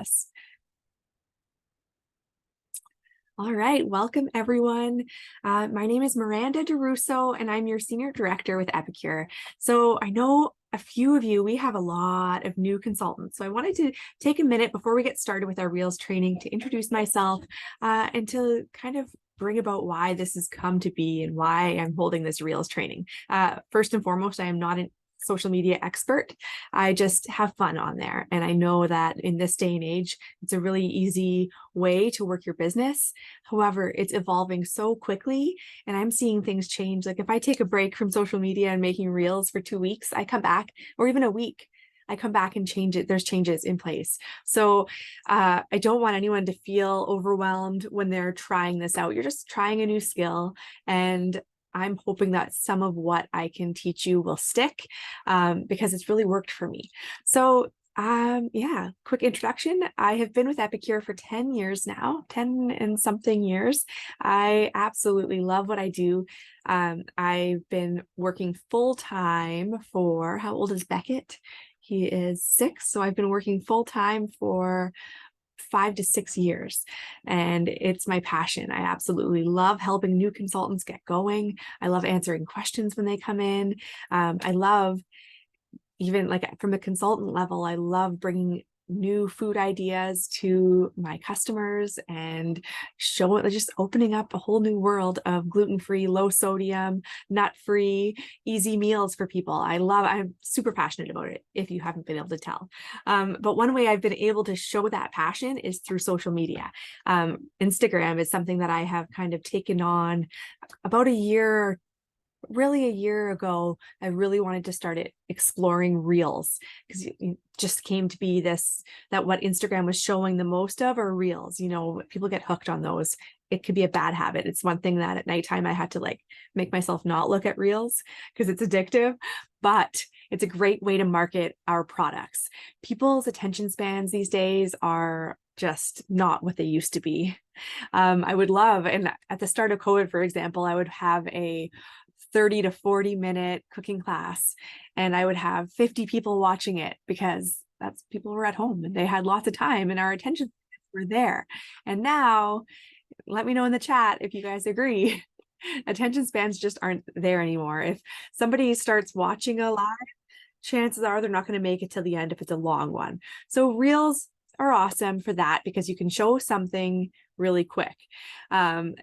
us. All right, welcome everyone. My name is Miranda DeRusso, and I'm your Senior Director with Epicure. So I know a few of you, we have a lot of new consultants. So I wanted to take a minute before we get started with our Reels training to introduce myself and to kind of bring about why this has come to be and why I'm holding this Reels training. First and foremost, I am not an social media expert. I just have fun on there. And I know that in this day and age, it's a really easy way to work your business. However, it's evolving so quickly and I'm seeing things change. Like if I take a break from social media and making reels for 2 weeks, I come back, or even a week, I come back and change it. There's changes in place. So I don't want anyone to feel overwhelmed when they're trying this out. You're just trying a new skill, and I'm hoping that some of what I can teach you will stick because it's really worked for me. So yeah, quick introduction. I have been with Epicure for 10 years now, 10 and something years. I absolutely love what I do. I've been working full-time for, how old is Beckett? He is 6. So I've been working full-time for 5 to 6 years, and it's my passion. I absolutely love helping new consultants get going. I love answering questions when they come in. I love, even like from the consultant level, I love bringing new food ideas to my customers and just opening up a whole new world of gluten-free, low sodium, nut-free, easy meals for people. I'm super passionate about it, if you haven't been able to tell. But one way I've been able to show that passion is through social media. Instagram is something that I have kind of taken on about a year ago. I really wanted to start exploring reels, because it just came to be that what Instagram was showing the most of are reels. People get hooked on those. It could be a bad habit. It's one thing that at nighttime I had to make myself not look at reels because it's addictive, but it's a great way to market our products. People's attention spans these days are just not what they used to be. I would love, and at the start of COVID, for example, I would have a 30 to 40 minute cooking class, and I would have 50 people watching it because people were at home and they had lots of time and our attention were there. And now, let me know in the chat if you guys agree. Attention spans just aren't there anymore. If somebody starts watching a live, chances are they're not going to make it to the end if it's a long one. So reels are awesome for that because you can show something really quick. I've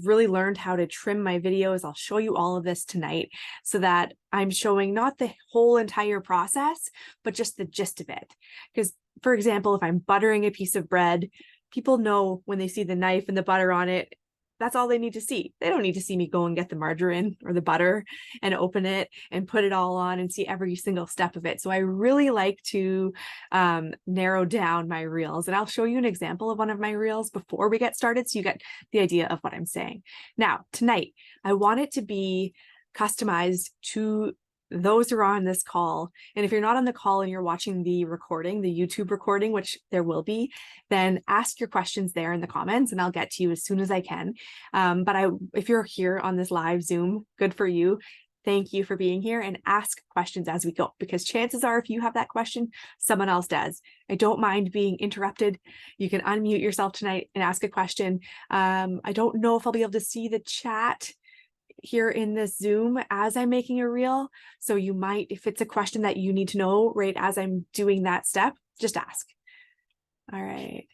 really learned how to trim my videos. I'll show you all of this tonight so that I'm showing not the whole entire process, but just the gist of it. Because, for example, if I'm buttering a piece of bread, people know when they see the knife and the butter on it, that's all they need to see. They don't need to see me go and get the margarine or the butter and open it and put it all on and see every single step of it. So I really like to narrow down my reels, and I'll show you an example of one of my reels before we get started so you get the idea of what I'm saying. Now, tonight, I want it to be customized to those who are on this call. And if you're not on the call and you're watching the recording, the YouTube recording, which there will be, then ask your questions there in the comments and I'll get to you as soon as I can. But if you're here on this live Zoom, good for you. Thank you for being here, and ask questions as we go, because chances are if you have that question, someone else does. I don't mind being interrupted. You can unmute yourself tonight and ask a question. I don't know if I'll be able to see the chat here in this Zoom as I'm making a reel. So you might, if it's a question that you need to know right as I'm doing that step, just ask. All right.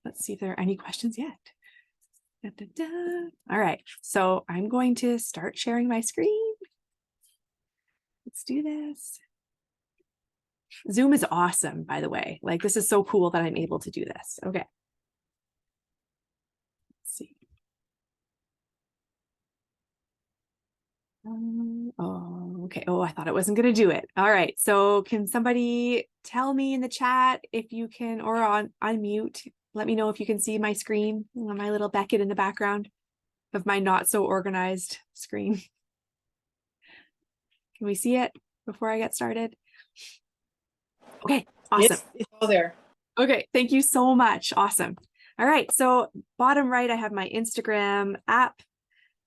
Let's see if there are any questions yet. Da, da, da. All right. So I'm going to start sharing my screen. Let's do this. Zoom is awesome, by the way. This is so cool that I'm able to do this. Okay. Let's see. Oh, okay. Oh, I thought it wasn't going to do it. All right. So can somebody tell me in the chat if you can, or on unmute, let me know if you can see my screen, my little Beckett in the background of my not so organized screen. Can we see it before I get started? Okay. Awesome. Yes, it's all there. Okay. Thank you so much. Awesome. All right. So bottom right, I have my Instagram app.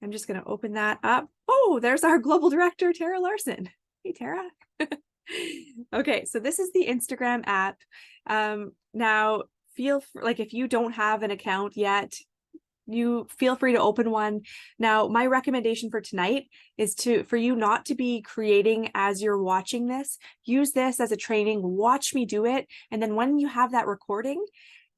I'm just going to open that up. Oh, there's our global director, Tara Larson. Hey, Tara. Okay, so this is the Instagram app. Now like if you don't have an account yet, you feel free to open one. Now, my recommendation for tonight is for you not to be creating as you're watching this. Use this as a training, watch me do it. And then when you have that recording,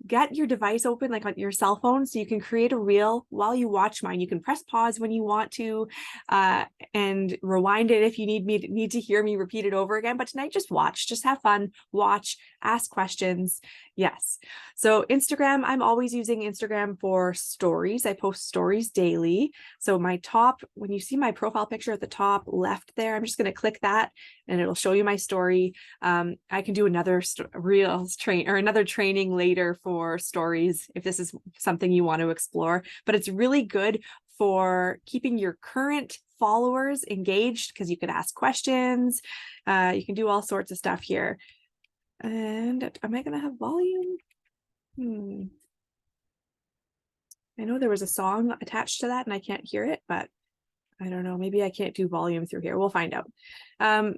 get your device open, like on your cell phone, so you can create a reel while you watch mine. You can press pause when you want to, and rewind it if you need to hear me repeat it over again. But tonight, just watch, just have fun, watch, ask questions. Yes. So Instagram, I'm always using Instagram for stories. I post stories daily. So when you see my profile picture at the top left there, I'm just going to click that and it'll show you my story. I can do another another training later for stories if this is something you want to explore, but it's really good for keeping your current followers engaged because you can ask questions. You can do all sorts of stuff here. And am I going to have volume? I know there was a song attached to that and I can't hear it, but I don't know, maybe I can't do volume through here. We'll find out.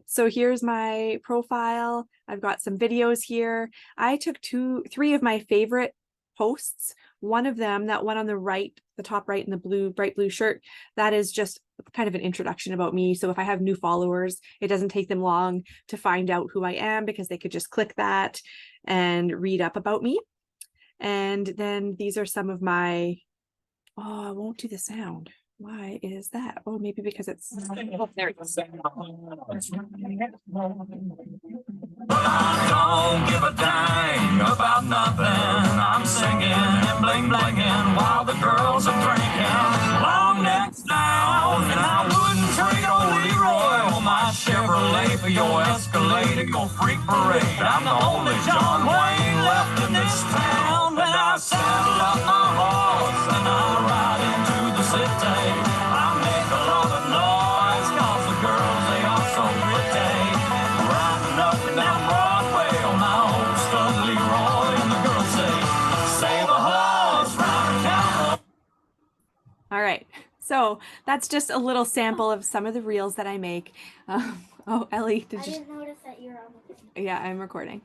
So here's my profile. I've got some videos here. I took three of my favorite posts. One of them, that one on the right, the top right in the bright blue shirt, that is just kind of an introduction about me. So if I have new followers, it doesn't take them long to find out who I am because they could just click that and read up about me. And then these are some of my, I won't do the sound. Why is that? Oh, maybe because it's there. It goes. Don't give a dang about nothing. I'm singing and bling blinging while the girls are drinking. Long necks down, and I wouldn't trade old Leroy on my Chevrolet for your Escalade or your freak parade. I'm the only John Wayne left in this town, and I saddle up my horse and I ride into the city. I make a lot of noise, cause the girls, they are so pretty. Riding up and down Broadway on my old stud Leroy, and the girls say, save a horse, ride a cowboy. All right, so that's just a little sample of some of the reels that I make. Oh, Ellie, I didn't notice that you're on the video. Yeah, I'm recording.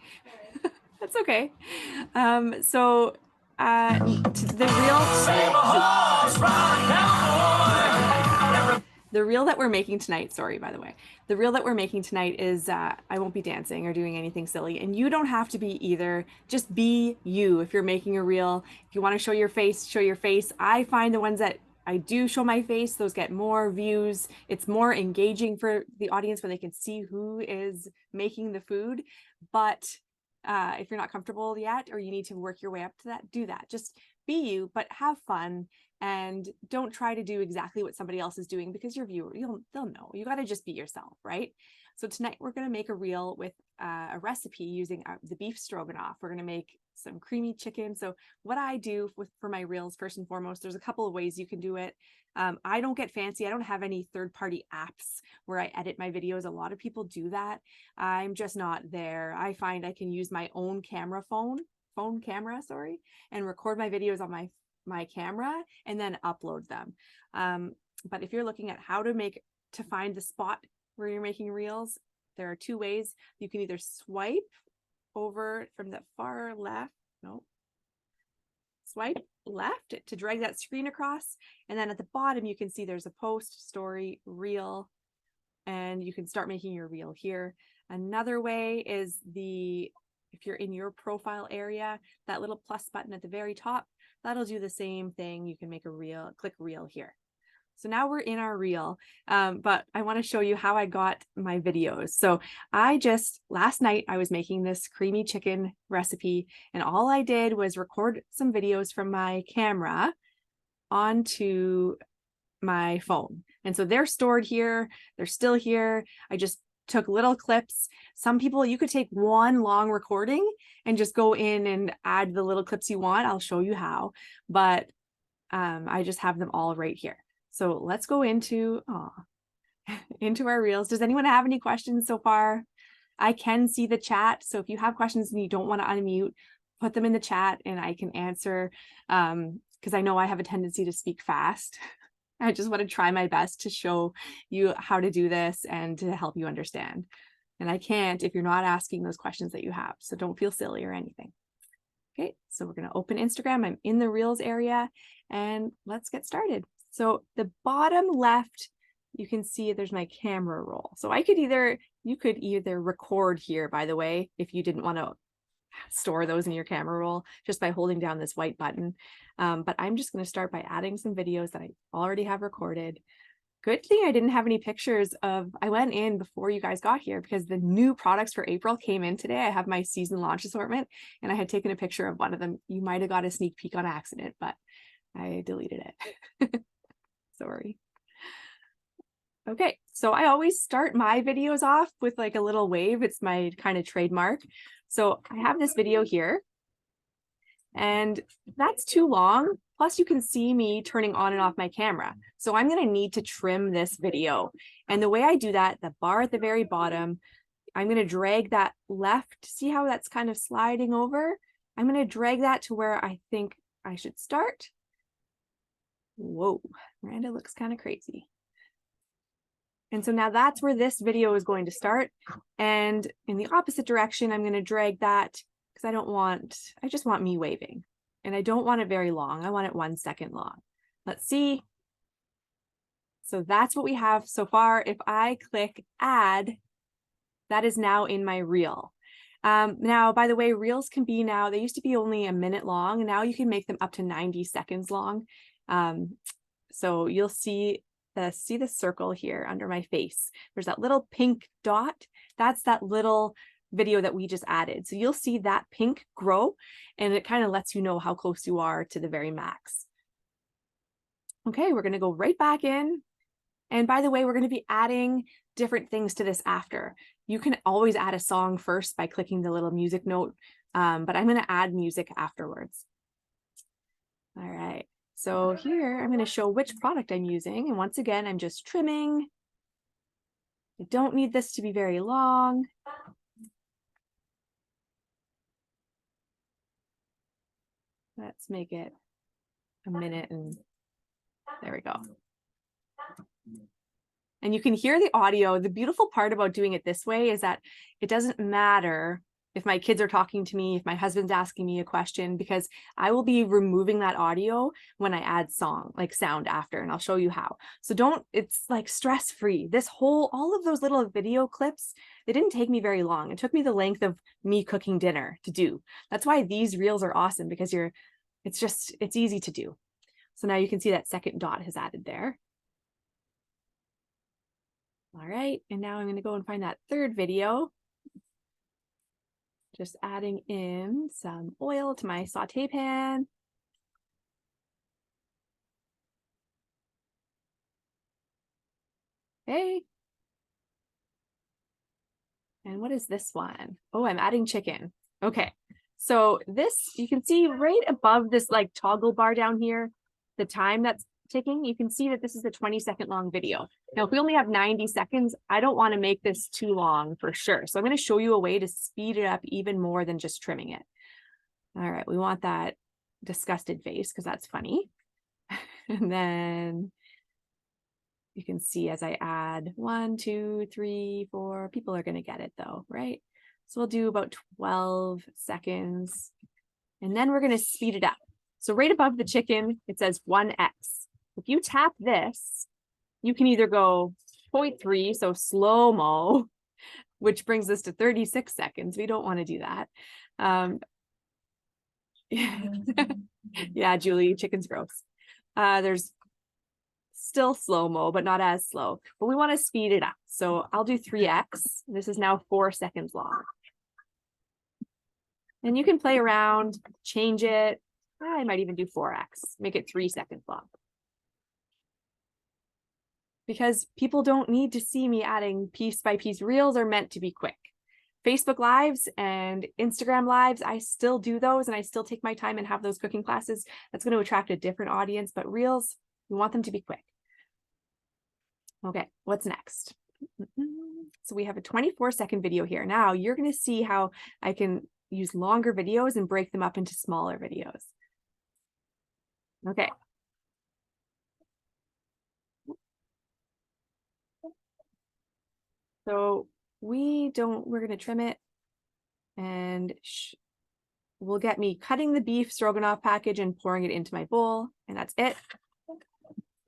That's okay. So the reel that we're making tonight, sorry, by the way, the reel that we're making tonight is, I won't be dancing or doing anything silly, and you don't have to be either. Just be you. If you're making a reel, if you want to show your face, show your face. I find the ones that I do show my face, those get more views. It's more engaging for the audience when they can see who is making the food. But if you're not comfortable yet, or you need to work your way up to that, do that. Just be you, but have fun, and don't try to do exactly what somebody else is doing, because your viewer, they'll know. You got to just be yourself, right? So tonight we're going to make a reel with a recipe using the beef stroganoff. We're going to make some creamy chicken. So what I do for my reels, first and foremost, there's a couple of ways you can do it. I don't get fancy. I don't have any third-party apps where I edit my videos. A lot of people do that. I'm just not there. I find I can use my own phone camera, and record my videos on my camera and then upload them. But if you're looking at how to find the spot where you're making reels, there are two ways. You can either swipe over from the far left, swipe left to drag that screen across, and then at the bottom you can see there's a post, story, reel, and you can start making your reel here. Another way is if you're in your profile area, that little plus button at the very top, that'll do the same thing. You can make a reel, click reel here. So now we're in our reel, but I want to show you how I got my videos. So last night I was making this creamy chicken recipe, and all I did was record some videos from my camera onto my phone. And so they're stored here. They're still here. I just took little clips. Some people, you could take one long recording and just go in and add the little clips you want. I'll show you how, but I just have them all right here. So let's go into our reels. Does anyone have any questions so far? I can see the chat. So if you have questions and you don't want to unmute, put them in the chat and I can answer, because I know I have a tendency to speak fast. I just want to try my best to show you how to do this and to help you understand. And I can't if you're not asking those questions that you have. So don't feel silly or anything. Okay, so we're going to open Instagram. I'm in the Reels area and let's get started. So the bottom left, you can see there's my camera roll. So you could either record here, by the way, if you didn't want to store those in your camera roll just by holding down this white button. But I'm just going to start by adding some videos that I already have recorded. Good thing I didn't have any pictures I went in before you guys got here because the new products for April came in today. I have my season launch assortment and I had taken a picture of one of them. You might have got a sneak peek on accident, but I deleted it. Sorry. Okay, so I always start my videos off with like a little wave. It's my kind of trademark. So I have this video here and that's too long. Plus you can see me turning on and off my camera. So I'm going to need to trim this video. And the way I do that, the bar at the very bottom, I'm going to drag that left. See how that's kind of sliding over? I'm going to drag that to where I think I should start. Whoa, Miranda looks kind of crazy. And so now that's where this video is going to start. And in the opposite direction, I'm going to drag that because I just want me waving. And I don't want it very long. I want it 1 second long. Let's see. So that's what we have so far. If I click add, that is now in my reel. Now, by the way, reels can be now, they used to be only a minute long, and now you can make them up to 90 seconds long. So you'll see the circle here under my face. There's that little pink dot. That's that little video that we just added. So you'll see that pink grow and it kind of lets you know how close you are to the very max. Okay, we're going to go right back in. And by the way, we're going to be adding different things to this after. You can always add a song first by clicking the little music note, but I'm going to add music afterwards. All right, so here I'm going to show which product I'm using. And once again, I'm just trimming. I don't need this to be very long. Let's make it a minute and there we go. And you can hear the audio. The beautiful part about doing it this way is that it doesn't matter if my kids are talking to me, if my husband's asking me a question, because I will be removing that audio when I add sound after, and I'll show you how. So it's like stress-free. All of those little video clips, they didn't take me very long. It took me the length of me cooking dinner to do. That's why these reels are awesome because it's easy to do. So now you can see that second dot has added there. All right, and now I'm going to go and find that third video. Just adding in some oil to my saute pan. Okay. And what is this one? Oh, I'm adding chicken. Okay. So this, you can see right above this like toggle bar down here, the time that's ticking, you can see that this is a 20-second long video. Now, if we only have 90 seconds, I don't want to make this too long for sure. So I'm going to show you a way to speed it up even more than just trimming it. All right, we want that disgusted face because that's funny. And then you can see as I add 1, 2, 3, 4, people are going to get it though, right? So we'll do about 12 seconds and then we're going to speed it up. So right above the chicken, it says 1x. If you tap this, you can either go 0.3, so slow-mo, which brings us to 36 seconds. We don't want to do that. Yeah, Julie, chicken's gross. There's still slow-mo, but not as slow. But we want to speed it up. So I'll do 3x. This is now 4 seconds long. And you can play around, change it. I might even do 4x, make it 3 seconds long. Because people don't need to see me adding piece by piece. Reels are meant to be quick. Facebook Lives and Instagram Lives, I still do those and I still take my time and have those cooking classes. That's going to attract a different audience, but Reels, we want them to be quick. Okay, what's next? So we have a 24-second video here. Now you're going to see how I can use longer videos and break them up into smaller videos. Okay. So we're going to trim it, and will get me cutting the beef stroganoff package and pouring it into my bowl, and that's it.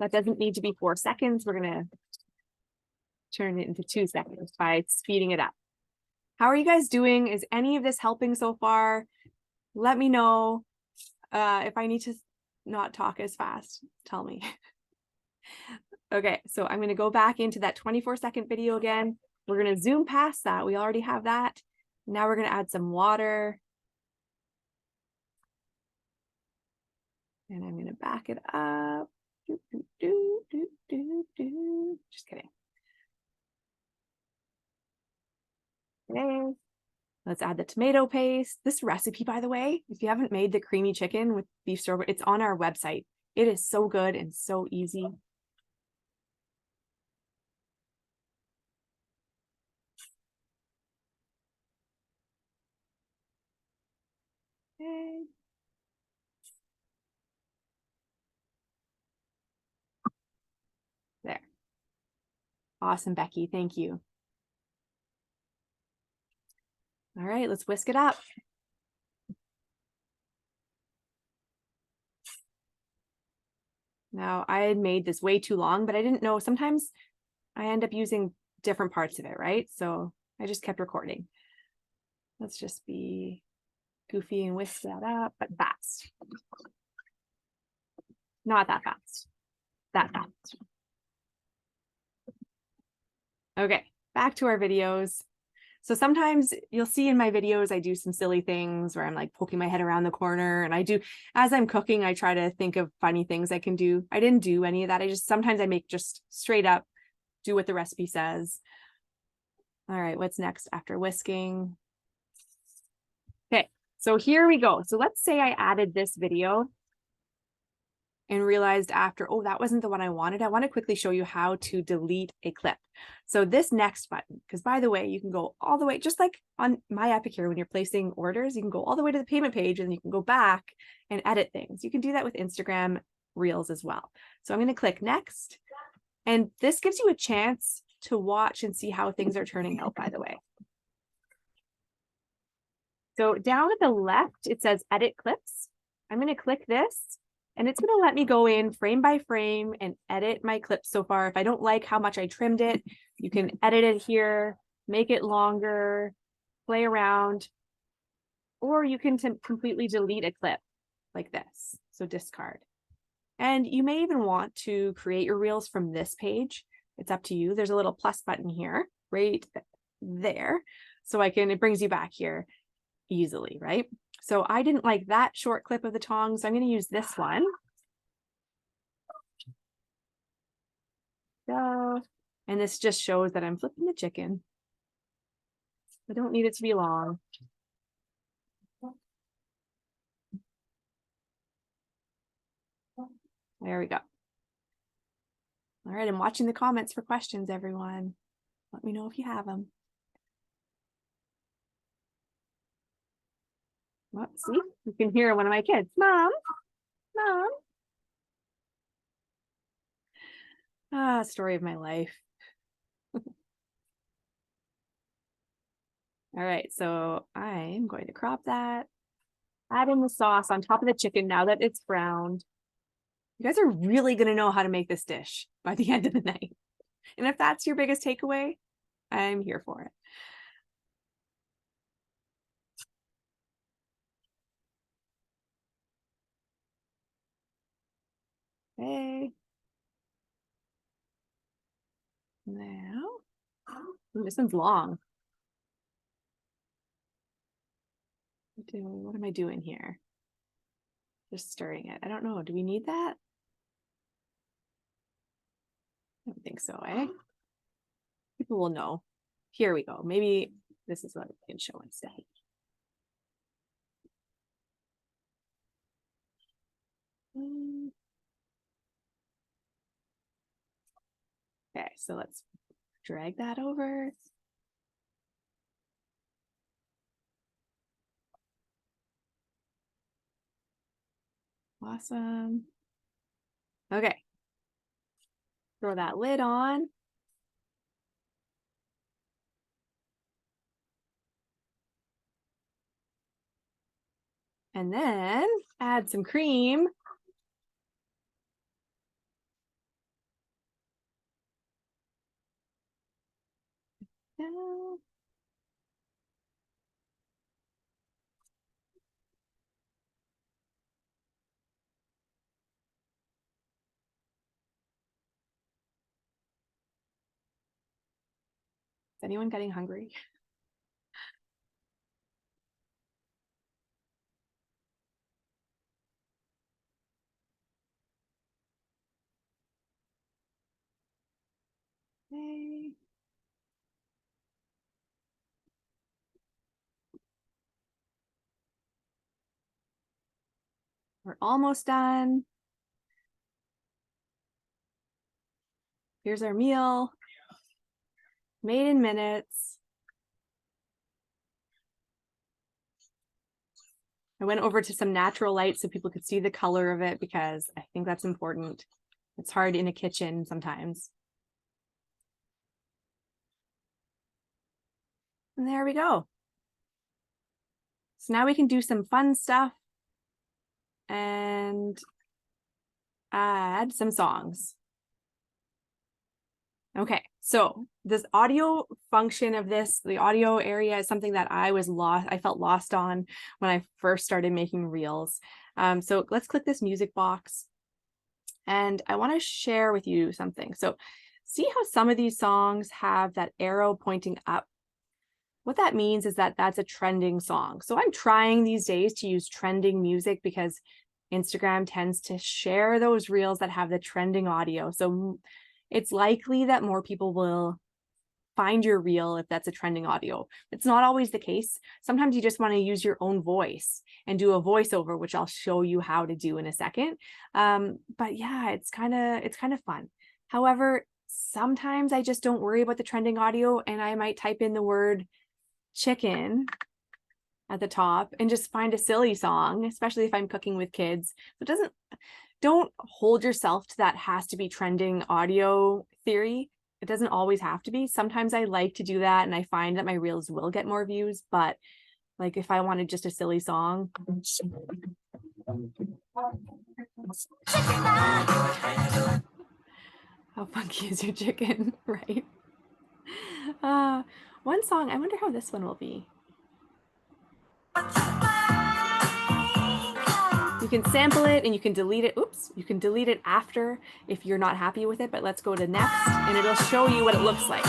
That doesn't need to be 4 seconds. We're going to turn it into 2 seconds by speeding it up. How are you guys doing? Is any of this helping so far? Let me know. If I need to not talk as fast, tell me. Okay, so I'm going to go back into that 24-second video again. We're going to zoom past that. We already have that. Now we're going to add some water. And I'm going to back it up. Just kidding. Okay. Let's add the tomato paste. This recipe, by the way, if you haven't made the creamy chicken with beef stroganoff, it's on our website. It is so good and so easy. Okay. There. Awesome, Becky. Thank you. All right, let's whisk it up. Now, I had made this way too long, but I didn't know. Sometimes I end up using different parts of it, right? So I just kept recording. Let's just be goofy and whisk that up, but fast. Not that fast. That fast. Okay, back to our videos. So sometimes you'll see in my videos, I do some silly things where I'm like poking my head around the corner, and as I'm cooking, I try to think of funny things I can do. I didn't do any of that. Sometimes I make just straight up, do what the recipe says. All right, what's next after whisking? Okay, so here we go. So let's say I added this video and realized after, oh, that wasn't the one I wanted. I want to quickly show you how to delete a clip. So this next button, because by the way, you can go all the way, just like on my Epicure, when you're placing orders, you can go all the way to the payment page and you can go back and edit things. You can do that with Instagram Reels as well. So I'm going to click next. And this gives you a chance to watch and see how things are turning out, by the way. So down at the left, it says edit clips. I'm going to click this. And it's going to let me go in frame by frame and edit my clips so far. If I don't like how much I trimmed it, you can edit it here, make it longer, play around, or you can completely delete a clip like this. So discard. And you may even want to create your reels from this page. It's up to you. There's a little plus button here, right there. So it brings you back here easily, right? So I didn't like that short clip of the tongs. So I'm going to use this one. So, and this just shows that I'm flipping the chicken. I don't need it to be long. There we go. All right, I'm watching the comments for questions, everyone. Let me know if you have them. Well, see, you can hear one of my kids. Mom, Mom. Ah, story of my life. All right, so I'm going to crop that. Add in the sauce on top of the chicken now that it's browned. You guys are really going to know how to make this dish by the end of the night. And if that's your biggest takeaway, I'm here for it. Okay. Now, this one's long. What am I doing here? Just stirring it. I don't know. Do we need that? I don't think so, eh? People will know. Here we go. Maybe this is what we can show instead. Okay, so let's drag that over. Awesome. Okay. Throw that lid on. And then add some cream. Is anyone getting hungry? Okay. We're almost done. Here's our meal. Made in minutes. I went over to some natural light so people could see the color of it because I think that's important. It's hard in a kitchen sometimes. And there we go. So now we can do some fun stuff and add some songs. Okay, so this audio function of this, the audio area is something that I felt lost on when I first started making reels. So let's click this music box. And I want to share with you something. So see how some of these songs have that arrow pointing up? What that means is that that's a trending song. So I'm trying these days to use trending music because Instagram tends to share those reels that have the trending audio. So it's likely that more people will find your reel if that's a trending audio. It's not always the case. Sometimes you just want to use your own voice and do a voiceover, which I'll show you how to do in a second. But yeah, it's kind of fun. However, sometimes I just don't worry about the trending audio and I might type in the word chicken at the top and just find a silly song, especially if I'm cooking with kids. So don't hold yourself to that has to be trending audio theory. It doesn't always have to be. Sometimes I like to do that and I find that my reels will get more views, but like if I wanted just a silly song. How funky is your chicken, right? One song, I wonder how this one will be. You can sample it and you can delete it. Oops, you can delete it after if you're not happy with it, but let's go to next and it'll show you what it looks like.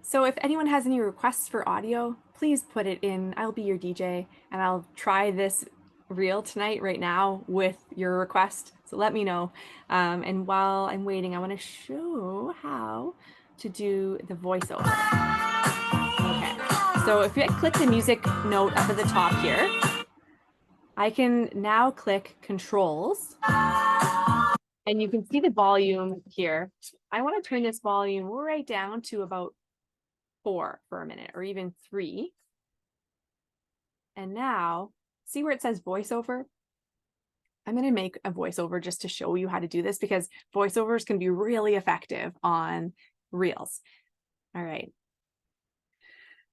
So if anyone has any requests for audio, please put it in. I'll be your DJ and I'll try this reel tonight right now with your request. So let me know. And while I'm waiting, I want to show how to do the voiceover. Okay, so if I click the music note up at the top here, I can now click controls. And you can see the volume here. I want to turn this volume right down to about 4 for a minute, or even 3. And now, see where it says voiceover? I'm going to make a voiceover just to show you how to do this because voiceovers can be really effective on reels. All right.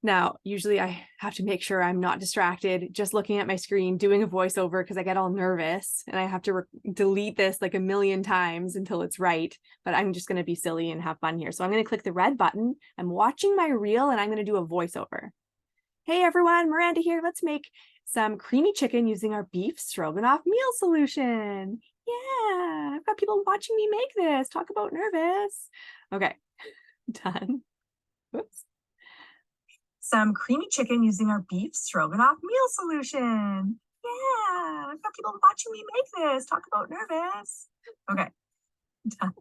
Now, usually I have to make sure I'm not distracted just looking at my screen, doing a voiceover because I get all nervous and I have to delete this like a million times until it's right. But I'm just going to be silly and have fun here. So I'm going to click the red button. I'm watching my reel and I'm going to do a voiceover. Hey everyone, Miranda here. Let's make some creamy chicken using our beef stroganoff meal solution. Yeah, I've got people watching me make this. Talk about nervous. Okay, done. Whoops. Some creamy chicken using our beef stroganoff meal solution. Yeah, I've got people watching me make this. Talk about nervous. Okay, done.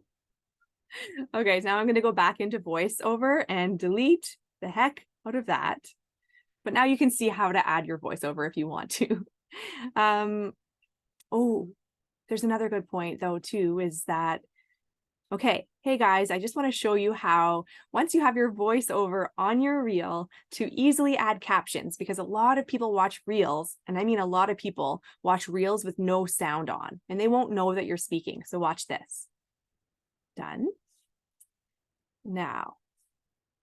Okay, so now I'm going to go back into voiceover and delete the heck out of that. But now you can see how to add your voiceover if you want to. Oh, there's another good point though too, is that, okay, hey guys, I just want to show you how once you have your voiceover on your reel to easily add captions, because a lot of people watch reels, and I mean a lot of people watch reels with no sound on, and they won't know that you're speaking. So watch this. Done. Now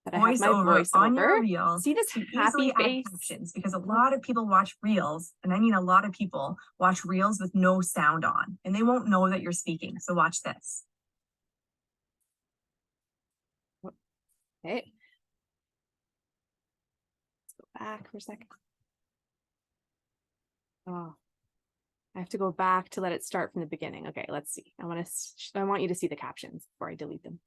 that I have my voiceover on your reel, see this happy face? Captions, because a lot of people watch reels, and I mean a lot of people watch reels with no sound on, and they won't know that you're speaking. So watch this. Okay. Let's go back for a second. Oh, I have to go back to let it start from the beginning. Okay, let's see. I want you to see the captions before I delete them.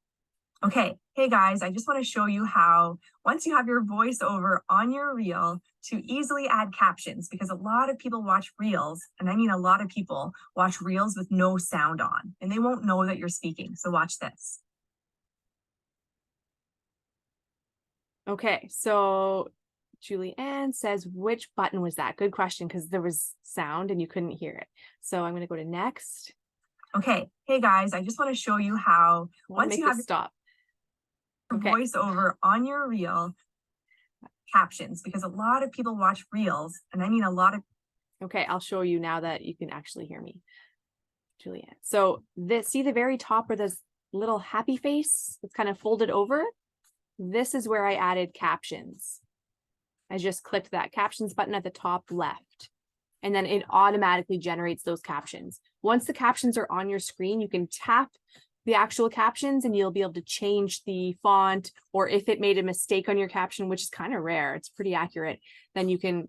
Okay, hey guys, I just want to show you how once you have your voiceover on your reel to easily add captions, because a lot of people watch reels, and I mean a lot of people watch reels with no sound on, and they won't know that you're speaking. So watch this. Okay, so Julie Ann says, which button was that? Good question, because there was sound and you couldn't hear it. So I'm going to go to next. Okay, hey guys, I just want to show you how once you have stop voiceover on your reel captions, because a lot of people watch reels, and I mean a lot of. Okay, I'll show you now that you can actually hear me, Julianne. So see the very top where there's little happy face that's kind of folded over? This is where I added captions. I just clicked that captions button at the top left, and then it automatically generates those captions. Once the captions are on your screen, you can tap the actual captions and you'll be able to change the font, or if it made a mistake on your caption, which is kind of rare, it's pretty accurate, then you can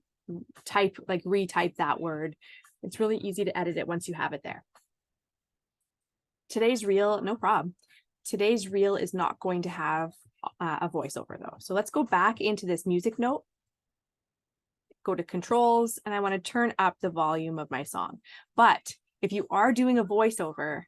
retype that word. It's really easy to edit it once you have it there. Today's reel, no problem. Today's reel is not going to have a voiceover though. So let's go back into this music note, go to controls, and I want to turn up the volume of my song. But if you are doing a voiceover,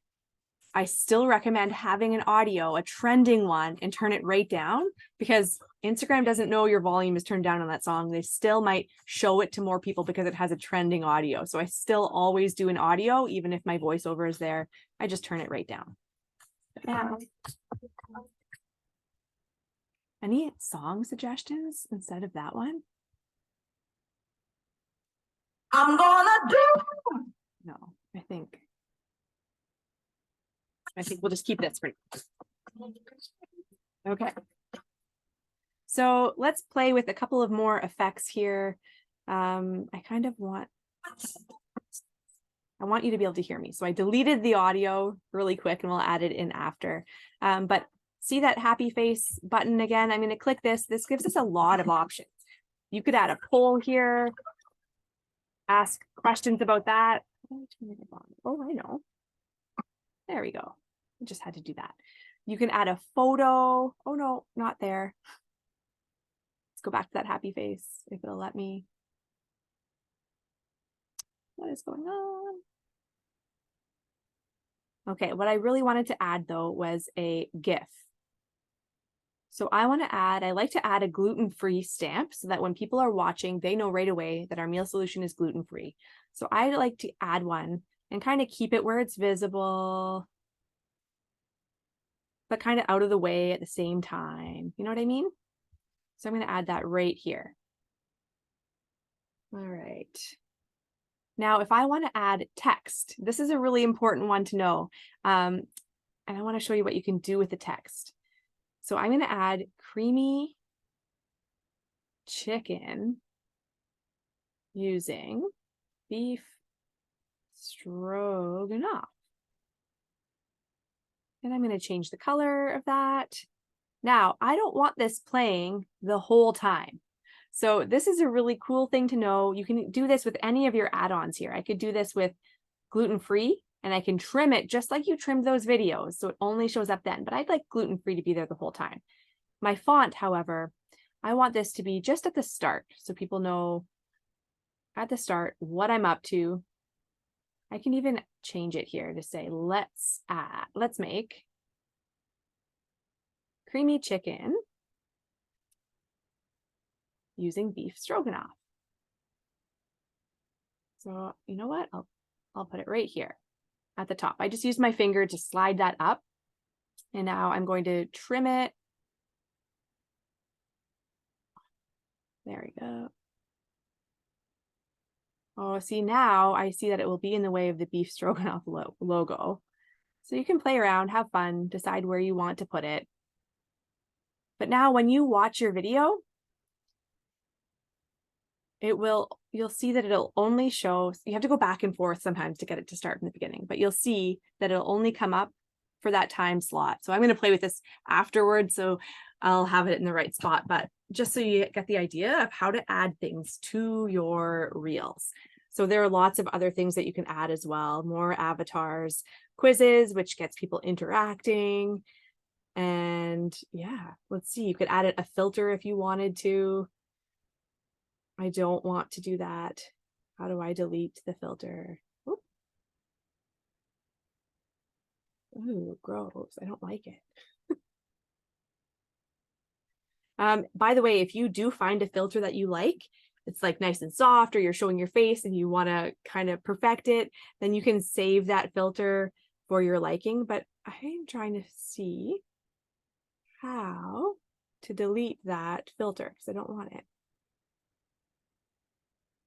I still recommend having an audio, a trending one, and turn it right down, because Instagram doesn't know your volume is turned down on that song. They still might show it to more people because it has a trending audio. So I still always do an audio, even if my voiceover is there. I just turn it right down. Yeah. Any song suggestions instead of that one? I'm gonna do. No, I think we'll just keep this for now. Okay. So let's play with a couple of more effects here. I want you to be able to hear me. So I deleted the audio really quick and we'll add it in after. But see that happy face button again? I'm going to click this. This gives us a lot of options. You could add a poll here, ask questions about that. Oh, I know. There we go. I just had to do that. You can add a photo. Oh no, not there. Let's go back to that happy face if it'll let me. What is going on? Okay, what I really wanted to add though was a GIF. So I like to add a gluten-free stamp so that when people are watching, they know right away that our meal solution is gluten-free. So I like to add one and kind of keep it where it's visible, but kind of out of the way at the same time. You know what I mean? So I'm going to add that right here. All right. Now, if I want to add text, this is a really important one to know. And I want to show you what you can do with the text. So I'm going to add creamy chicken using beef stroganoff. And I'm going to change the color of that. Now, I don't want this playing the whole time. So this is a really cool thing to know. You can do this with any of your add-ons here. I could do this with gluten-free, and I can trim it just like you trimmed those videos, so it only shows up then. But I'd like gluten-free to be there the whole time. My font, however, I want this to be just at the start, so people know at the start what I'm up to. I can even change it here to say, let's make creamy chicken using beef stroganoff. So you know what? I'll put it right here at the top. I just used my finger to slide that up. And now I'm going to trim it. There we go. Oh, see, now I see that it will be in the way of the beef stroganoff logo. So you can play around, have fun, decide where you want to put it. But now when you watch your video, you'll see that it'll only show, you have to go back and forth sometimes to get it to start from the beginning, but you'll see that it'll only come up for that time slot. So I'm going to play with this afterwards, so I'll have it in the right spot, but just so you get the idea of how to add things to your reels. So there are lots of other things that you can add as well, more avatars, quizzes, which gets people interacting. And yeah, let's see, you could add a filter if you wanted to. I don't want to do that. How do I delete the filter? Oop. Ooh, gross. I don't like it. By the way, if you do find a filter that you like, it's like nice and soft, or you're showing your face and you want to kind of perfect it, then you can save that filter for your liking. But I'm trying to see how to delete that filter because I don't want it.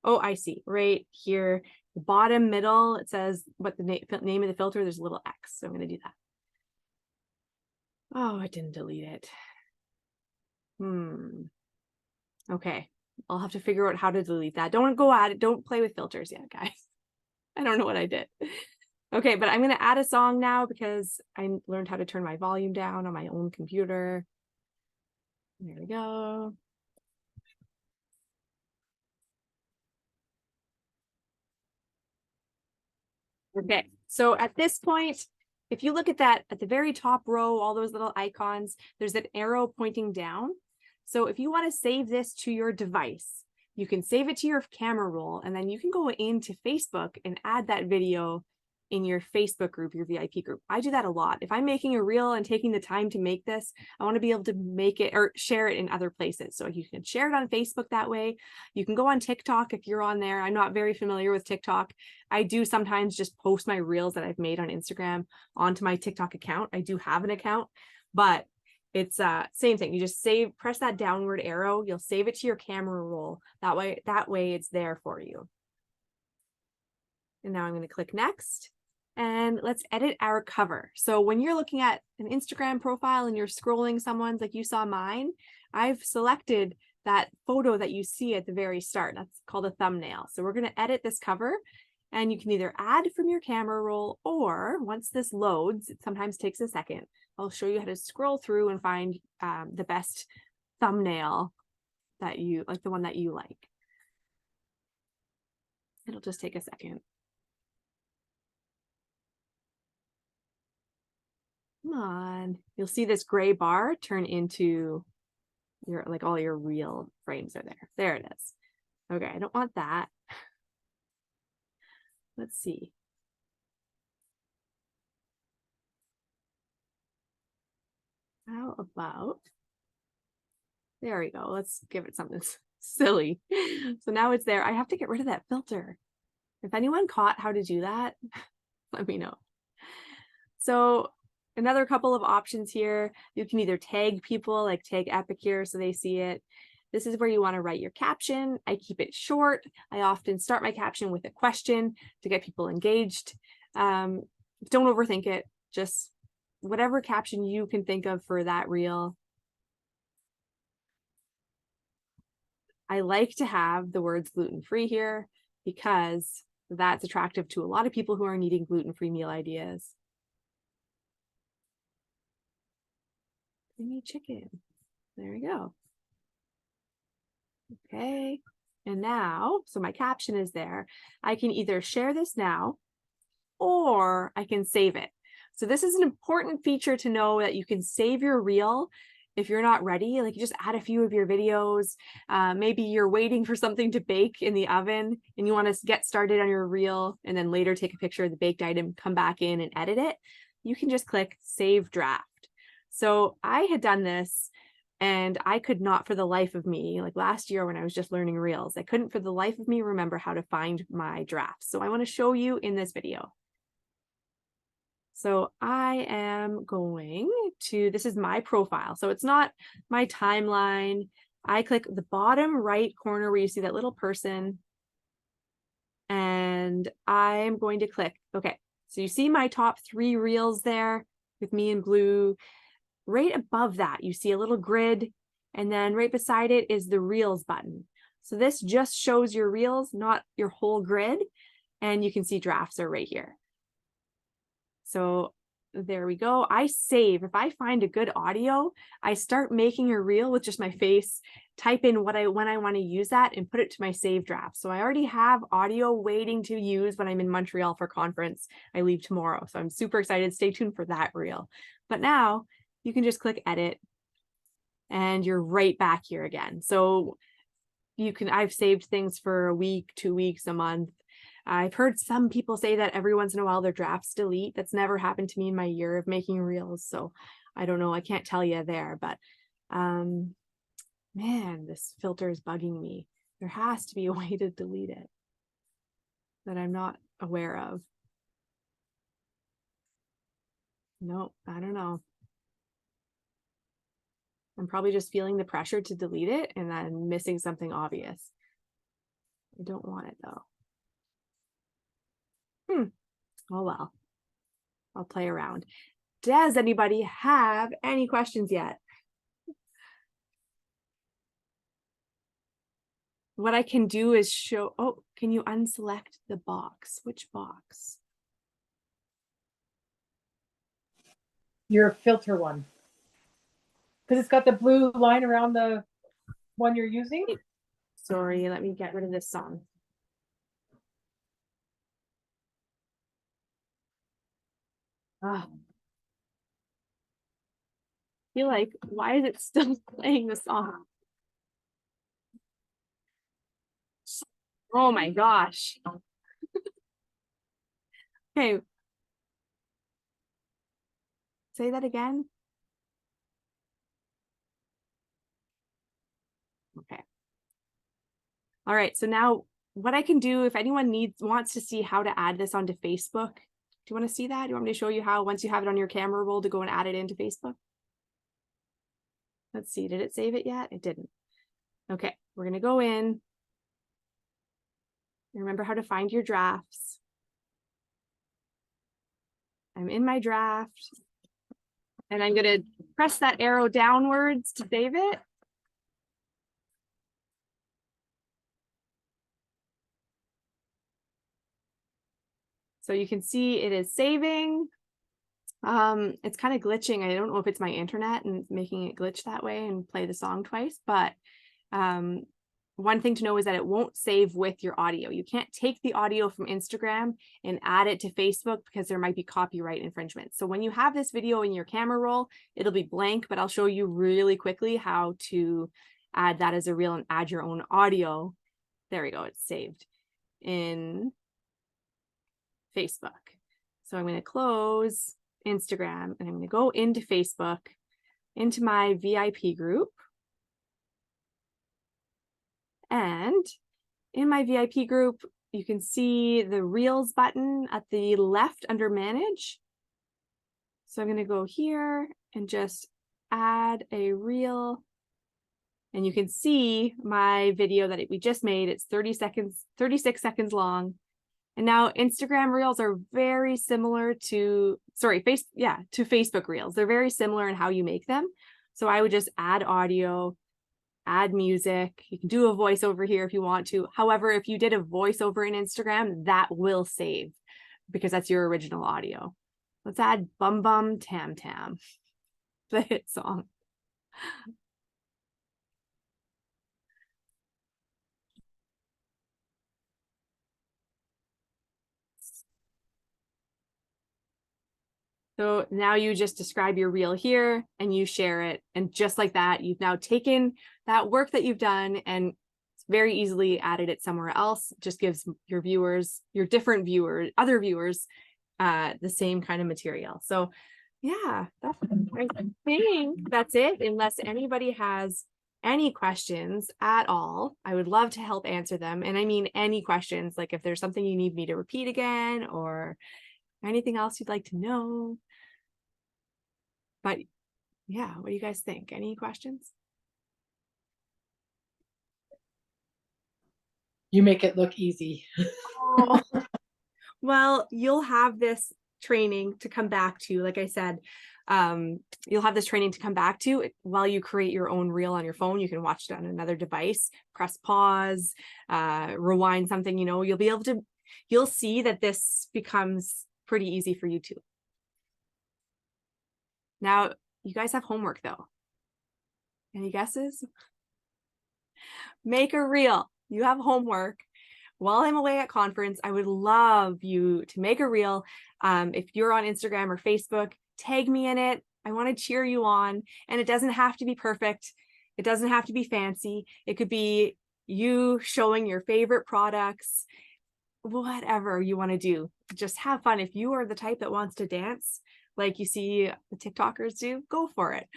Oh, I see. Right here, the bottom middle, it says what the name of the filter. There's a little X. So I'm going to do that. Oh, I didn't delete it. Okay. I'll have to figure out how to delete that. Don't go at it. Don't play with filters yet, guys. I don't know what I did. Okay, but I'm going to add a song now because I learned how to turn my volume down on my own computer. There we go. Okay, so at this point, if you look at that, at the very top row, all those little icons, there's an arrow pointing down. So if you want to save this to your device, you can save it to your camera roll, and then you can go into Facebook and add that video in your Facebook group, your VIP group. I do that a lot. If I'm making a reel and taking the time to make this, I want to be able to make it or share it in other places. So you can share it on Facebook that way. You can go on TikTok if you're on there. I'm not very familiar with TikTok. I do sometimes just post my reels that I've made on Instagram onto my TikTok account. I do have an account, but it's same thing. You just press that downward arrow. You'll save it to your camera roll. That way it's there for you. And now I'm going to click next. And let's edit our cover. So when you're looking at an Instagram profile and you're scrolling someone's, like you saw mine, I've selected that photo that you see at the very start. That's called a thumbnail. So we're going to edit this cover, and you can either add from your camera roll, or once this loads, it sometimes takes a second, I'll show you how to scroll through and find the best thumbnail that you like, the one that you like. It'll just take a second. Come on. You'll see this gray bar turn into your, like, all your reel frames are there. There it is. Okay, I don't want that. Let's see. How about, there we go. Let's give it something silly. So now it's there. I have to get rid of that filter. If anyone caught how to do that, let me know. So another couple of options here. You can either tag people, like tag Epicure so they see it. This is where you want to write your caption. I keep it short. I often start my caption with a question to get people engaged. Don't overthink it. Just whatever caption you can think of for that reel. I like to have the words gluten-free here because that's attractive to a lot of people who are needing gluten-free meal ideas. Creamy chicken. There we go. Okay. And now, so my caption is there. I can either share this now or I can save it. So this is an important feature to know, that you can save your reel if you're not ready. Like, you just add a few of your videos. Maybe you're waiting for something to bake in the oven and you want to get started on your reel and then later take a picture of the baked item, come back in and edit it. You can just click Save Draft. So I had done this And I could not for the life of me, like last year when I was just learning Reels, I couldn't for the life of me remember how to find my drafts. So I want to show you in this video. So I am going to, this is my profile. So it's not my timeline. I click the bottom right corner where you see that little person. And I'm going to click, okay. So you see my top 3 reels there with me in blue. Right above that, you see a little grid. And then right beside it is the reels button. So this just shows your reels, not your whole grid. And you can see drafts are right here. So there we go. I save. If I find a good audio, I start making a reel with just my face, type in when I want to use that and put it to my save draft. So I already have audio waiting to use when I'm in Montreal for conference. I leave tomorrow. So I'm super excited. Stay tuned for that reel. But now you can just click edit and you're right back here again. So I've saved things for a week, 2 weeks, a month. I've heard some people say that every once in a while their drafts delete. That's never happened to me in my year of making reels. So I don't know. I can't tell you there, but man, this filter is bugging me. There has to be a way to delete it that I'm not aware of. Nope, I don't know. I'm probably just feeling the pressure to delete it and then missing something obvious. I don't want it though. Oh well, I'll play around. Does anybody have any questions yet? What I can do is show, oh, can you unselect the box? Which box? Your filter one. Because it's got the blue line around the one you're using. Sorry, let me get rid of this song. I feel like, why is it still playing the song? Oh my gosh. Okay. Say that again. Okay. All right. So now what I can do, if anyone wants to see how to add this onto Facebook, do you want to see that? Do you want me to show you how, once you have it on your camera roll, to go and add it into Facebook? Let's see. Did it save it yet? It didn't. Okay. We're going to go in. Remember how to find your drafts. I'm in my draft. And I'm going to press that arrow downwards to save it. So you can see it is saving. It's kind of glitching. I don't know if it's my internet and making it glitch that way and play the song twice, but one thing to know is that it won't save with your audio. You can't take the audio from Instagram and add it to Facebook because there might be copyright infringement. So when you have this video in your camera roll, it'll be blank, but I'll show you really quickly how to add that as a reel and add your own audio. There we go. It's saved in Facebook. So I'm going to close Instagram and I'm going to go into Facebook, into my VIP group. And in my VIP group, you can see the Reels button at the left under Manage. So I'm going to go here and just add a reel. And you can see my video that we just made. It's 36 seconds long. And now Instagram Reels are very similar to, to Facebook Reels. They're very similar in how you make them. So I would just add audio, add music. You can do a voiceover here if you want to. However, if you did a voiceover in Instagram, that will save because that's your original audio. Let's add Bum Bum Tam Tam, the hit song. So now you just describe your reel here and you share it. And just like that, you've now taken that work that you've done and very easily added it somewhere else. Just gives your viewers, your different viewers, other viewers, the same kind of material. So Yeah, I think that's it. Unless anybody has any questions at all, I would love to help answer them. And I mean, any questions, like if there's something you need me to repeat again or anything else you'd like to know. But yeah, what do you guys think? Any questions? You make it look easy. Oh, well, you'll have this training to come back to, like I said, you'll have this training to come back to while you create your own reel on your phone. You can watch it on another device, press pause, rewind something, you know, you'll see that this becomes pretty easy for you too. Now, you guys have homework though. Any guesses? Make a reel. You have homework. While I'm away at conference, I would love you to make a reel. If you're on Instagram or Facebook, tag me in it. I want to cheer you on. And it doesn't have to be perfect. It doesn't have to be fancy. It could be you showing your favorite products, whatever you want to do. Just have fun. If you are the type that wants to dance, like you see the TikTokers do, go for it.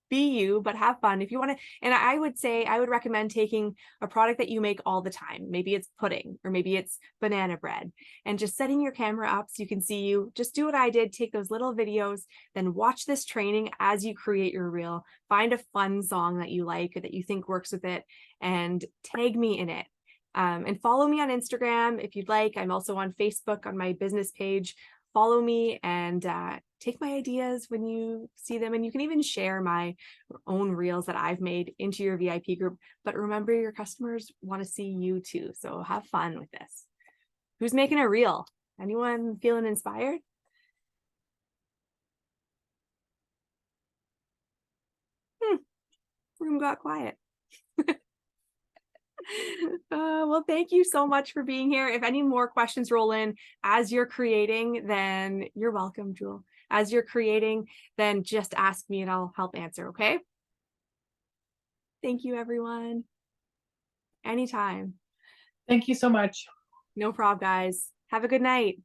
Be you, but have fun. If you want to, and I would say, I would recommend taking a product that you make all the time. Maybe it's pudding, or maybe it's banana bread, and just setting your camera up so you can see you. Just do what I did, take those little videos, then watch this training as you create your reel. Find a fun song that you like or that you think works with it, and tag me in it. And follow me on Instagram if you'd like. I'm also on Facebook on my business page. Follow me and take my ideas when you see them. And you can even share my own reels that I've made into your VIP group. But remember, your customers want to see you too. So have fun with this. Who's making a reel? Anyone feeling inspired? Room got quiet. Well, thank you so much for being here. If any more questions roll in as you're creating, then you're welcome, Jewel. As you're creating, then just ask me and I'll help answer, okay? Thank you, everyone. Anytime. Thank you so much. No problem, guys. Have a good night.